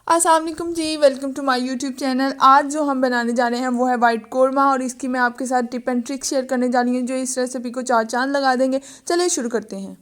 अस्सलाम वालेकुम जी, welcome to my YouTube channel. आज जो हम बनाने जा रहे हैं वो है वाइट कोरमा और इसकी मैं आपके साथ टिप एंड ट्रिक शेयर करने जा रही हूँ जो इस रेसिपी को चार चांद लगा देंगे। चलिए शुरू करते हैं।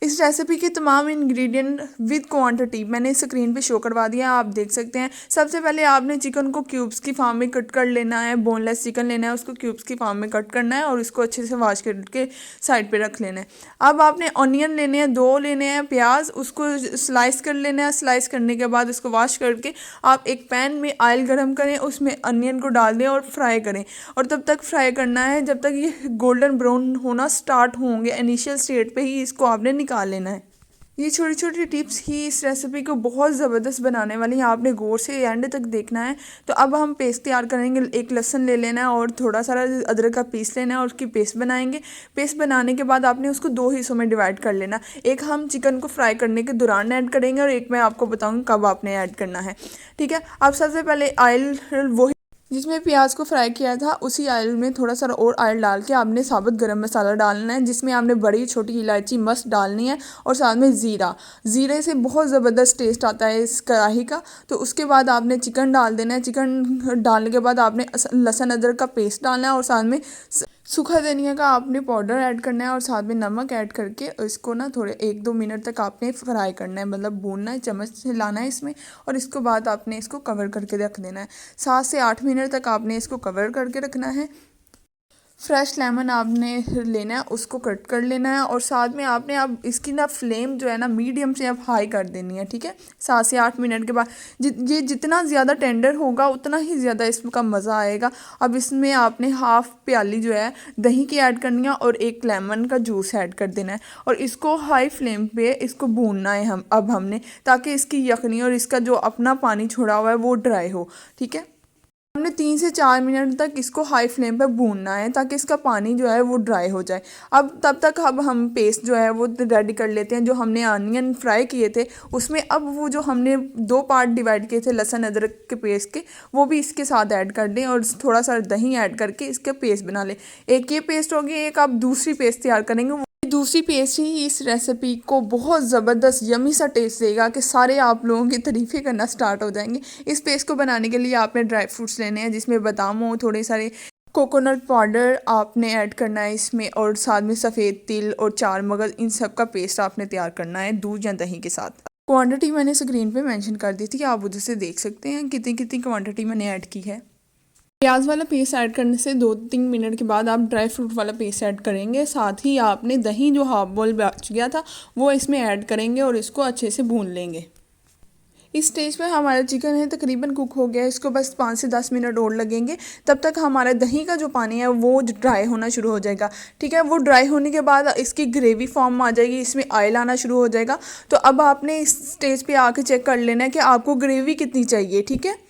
इस रेसिपी के तमाम इंग्रेडिएंट विद क्वांटिटी मैंने स्क्रीन पे शो करवा दिया, आप देख सकते हैं। सबसे पहले आपने चिकन को क्यूब्स की फॉर्म में कट कर लेना है। बोनलेस चिकन लेना है, उसको क्यूब्स की फॉर्म में कट करना है और उसको अच्छे से वॉश करके साइड पे रख लेना है। अब आपने ऑनियन लेने हैं, 2 लेने हैं प्याज, उसको स्लाइस कर लेना है। स्लाइस करने के बाद उसको वॉश करके आप एक पैन में ऑयल गर्म करें, उसमें अनियन को डाल दें और फ्राई करें। और तब तक फ्राई करना है जब तक ये गोल्डन ब्राउन होना स्टार्ट होंगे। इनिशियल स्टेट पे ही इसको आपने निकाल लेना है। ये छोटी छोटी टिप्स ही इस रेसिपी को बहुत ज़बरदस्त बनाने वाली हैं, आपने गौर से एंड तक देखना है। तो अब हम पेस्ट तैयार करेंगे। एक लहसुन ले लेना है और थोड़ा सारा अदरक का पीस लेना है और उसकी पेस्ट बनाएंगे। पेस्ट बनाने के बाद आपने उसको 2 हिस्सों में डिवाइड कर लेना। एक हम चिकन को फ्राई करने के दौरान ऐड करेंगे और एक मैं आपको बताऊँगी कब आपने ऐड करना है। ठीक है। अब सबसे पहले ऑयल वही जिसमें प्याज को फ्राई किया था उसी ऑयल में थोड़ा सा और ऑयल डाल के आपने साबुत गरम मसाला डालना है, जिसमें आपने बड़ी छोटी इलायची मस्त डालनी है और साथ में ज़ीरा। ज़ीरे से बहुत ज़बरदस्त टेस्ट आता है इस कढ़ाई का। तो उसके बाद आपने चिकन डाल देना है। चिकन डालने के बाद आपने लहसुन अदरक का पेस्ट डालना है और साथ में सूखा धनिया का आपने पाउडर ऐड करना है और साथ में नमक ऐड करके इसको ना थोड़े 1-2 मिनट तक आपने फ्राई करना है, मतलब भूनना है, चम्मच से लाना है इसमें। और इसके बाद आपने इसको कवर करके रख देना है। 7 से 8 मिनट तक आपने इसको कवर करके रखना है। फ्रेश लेमन आपने लेना है, उसको कट कर लेना है और साथ में आपने अब इसकी ना फ्लेम जो है ना मीडियम से अब हाई कर देनी है। ठीक है। 7 से 8 मिनट के बाद ये जितना ज़्यादा टेंडर होगा उतना ही ज़्यादा इसका मज़ा आएगा। अब इसमें आपने हाफ़ प्याली जो है दही की ऐड करनी है और एक लेमन का जूस ऐड कर देना है और इसको हाई फ्लेम पे इसको भूनना है हमने, ताकि इसकी यखनी और इसका जो अपना पानी छोड़ा हुआ है वो ड्राई हो। ठीक है। हमने 3 से 4 मिनट तक इसको हाई फ्लेम पर भूनना है ताकि इसका पानी जो है वो ड्राई हो जाए। अब तब तक अब हम पेस्ट जो है वो रेडी कर लेते हैं। जो हमने अनियन फ्राई किए थे उसमें अब वो जो हमने 2 पार्ट डिवाइड किए थे लहसुन अदरक के पेस्ट के, वो भी इसके साथ ऐड कर दें और थोड़ा सा दही ऐड करके इसके पेस्ट बना लें। एक ये पेस्ट होगी, एक आप दूसरी पेस्ट तैयार करेंगे। दूसरी पेस्ट ही इस रेसिपी को बहुत ज़बरदस्त यमी सा टेस्ट देगा कि सारे आप लोगों की तारीफ़ें करना स्टार्ट हो जाएंगे। इस पेस्ट को बनाने के लिए आपने ड्राई फ्रूट्स लेने हैं, जिसमें बादाम हो, थोड़े सारे कोकोनट पाउडर आपने ऐड करना है इसमें और साथ में सफ़ेद तिल और 4 मगज़, इन सब का पेस्ट आपने तैयार करना है दूध या दही के साथ। क्वांटिटी मैंने स्क्रीन पे मेंशन कर दी थी, आप उधर से देख सकते हैं कितनी कितनी क्वांटिटी मैंने ऐड की है। प्याज वाला पेस्ट ऐड करने से 2-3 मिनट के बाद आप ड्राई फ्रूट वाला पेस्ट ऐड करेंगे। साथ ही आपने दही जो हाफ बॉल बच गया था वो इसमें ऐड करेंगे और इसको अच्छे से भून लेंगे। इस स्टेज पे हमारा चिकन है तकरीबन कुक हो गया, इसको बस 5 से 10 मिनट और लगेंगे। तब तक हमारा दही का जो पानी है वो ड्राई होना शुरू हो जाएगा। ठीक है। वो ड्राई होने के बाद इसकी ग्रेवी फॉर्म आ जाएगी, इसमें ऑयल आना शुरू हो जाएगा। तो अब आपने इस स्टेज पे आके चेक कर लेना है कि आपको ग्रेवी कितनी चाहिए। ठीक है।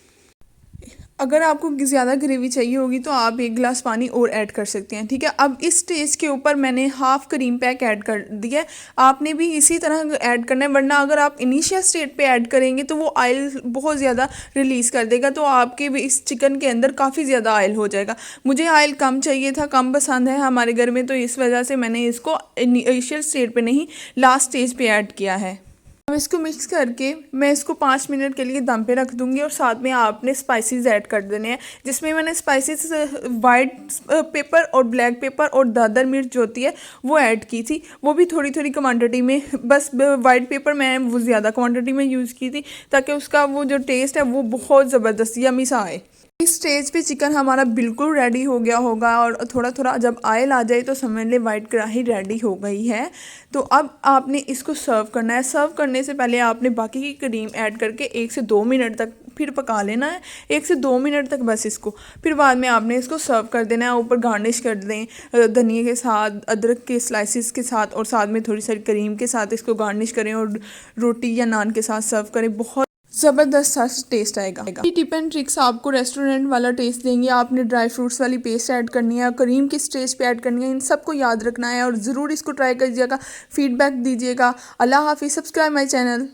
अगर आपको ज़्यादा ग्रेवी चाहिए होगी तो आप 1 गिलास पानी और ऐड कर सकते हैं। ठीक है। अब इस स्टेज के ऊपर मैंने हाफ़ क्रीम पैक ऐड कर दिया है, आपने भी इसी तरह ऐड करना है, वरना अगर आप इनिशियल स्टेज पे ऐड करेंगे तो वो ऑयल बहुत ज़्यादा रिलीज़ कर देगा, तो आपके भी इस चिकन के अंदर काफ़ी ज़्यादा ऑयल हो जाएगा। मुझे ऑयल कम चाहिए था, कम पसंद है हमारे घर में, तो इस वजह से मैंने इसको इनिशियल स्टेज पे नहीं लास्ट स्टेज पे ऐड किया है। अब इसको मिक्स करके मैं इसको 5 मिनट के लिए दम पे रख दूंगी और साथ में आपने स्पाइसेस ऐड कर देने हैं, जिसमें मैंने स्पाइसेस वाइट पेपर और ब्लैक पेपर और दादर मिर्च जो होती है वो ऐड की थी। वो भी थोड़ी थोड़ी क्वांटिटी में, बस वाइट पेपर मैं वो ज़्यादा क्वांटिटी में यूज़ की थी ताकि उसका वो जो टेस्ट है वो बहुत ज़बरदस्त यमी सा आए। इस स्टेज पे चिकन हमारा बिल्कुल रेडी हो गया होगा और थोड़ा थोड़ा जब ऑयल आ जाए तो समझ ले वाइट कढ़ाई रेडी हो गई है। तो अब आपने इसको सर्व करना है। सर्व करने से पहले आपने बाकी की क्रीम ऐड करके 1 से 2 मिनट तक फिर पका लेना है। 1 से 2 मिनट तक बस इसको, फिर बाद में आपने इसको सर्व कर देना है। ऊपर गार्निश कर दें धनिया के साथ, अदरक के स्लाइसिस के साथ और साथ में थोड़ी सारी क्रीम के साथ इसको गार्निश करें और रोटी या नान के साथ सर्व करें। बहुत ज़बरदस्त सा टेस्ट आएगा। ये टिप एंड ट्रिक्स आपको रेस्टोरेंट वाला टेस्ट देंगे। आपने ड्राई फ्रूट्स वाली पेस्ट ऐड करनी है, क्रीम किस स्टेज पे ऐड करनी है, इन सबको याद रखना है और ज़रूर इसको ट्राई कीजिएगा, फीडबैक दीजिएगा। अल्लाह हाफिज़। Subscribe my channel.